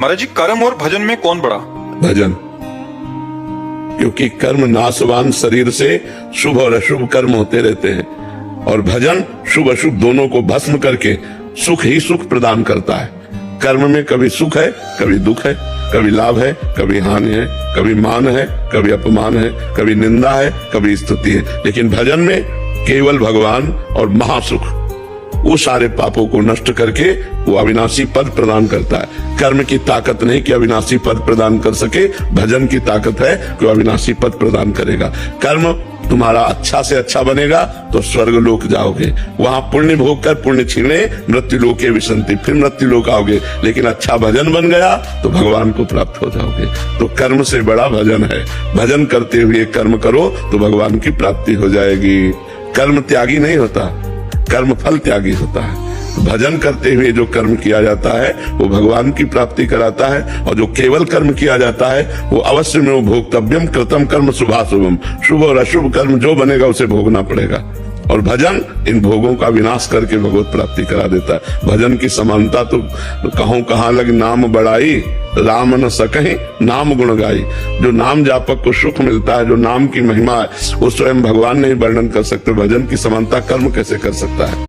महाराज जी, कर्म और भजन में कौन बड़ा? भजन, क्योंकि कर्म नाशवान शरीर से शुभ और अशुभ कर्म होते रहते हैं, और भजन शुभ अशुभ दोनों को भस्म करके सुख ही सुख प्रदान करता है। कर्म में कभी सुख है, कभी दुख है, कभी लाभ है, कभी हानि है, कभी मान है, कभी अपमान है, कभी निंदा है, कभी स्तुति है। लेकिन भजन में केवल भगवान और महासुख, वो सारे पापों को नष्ट करके वो अविनाशी पद प्रदान करता है। कर्म की ताकत नहीं कि अविनाशी पद प्रदान कर सके, भजन की ताकत है कि वो अविनाशी पद प्रदान करेगा। कर्म तुम्हारा अच्छा से अच्छा बनेगा तो स्वर्ग लोक जाओगे, वहां पुण्य भोग कर पुण्य छीने मृत्यु लोके विसंति, फिर मृत्यु लोक आओगे। लेकिन अच्छा भजन बन गया तो भगवान को प्राप्त हो जाओगे। तो कर्म से बड़ा भजन है। भजन करते हुए कर्म करो तो भगवान की प्राप्ति हो जाएगी। कर्म त्यागी नहीं होता, कर्म फल त्यागी होता है। भजन करते हुए जो कर्म किया जाता है वो भगवान की प्राप्ति कराता है, और जो केवल कर्म किया जाता है वो अवश्य में वो भोक्तव्यम कृतम कर्म शुभाशुभम, शुभ और अशुभ कर्म जो बनेगा उसे भोगना पड़ेगा। और भजन इन भोगों का विनाश करके भगवत प्राप्ति करा देता है। भजन की समानता तो कहूं कहां लग नाम बढ़ाई, राम न सकहीं नाम गुण गाई। जो नाम जापक को सुख मिलता है, जो नाम की महिमा है, वो स्वयं भगवान नहीं वर्णन कर सकते। भजन की समानता कर्म कैसे कर सकता है?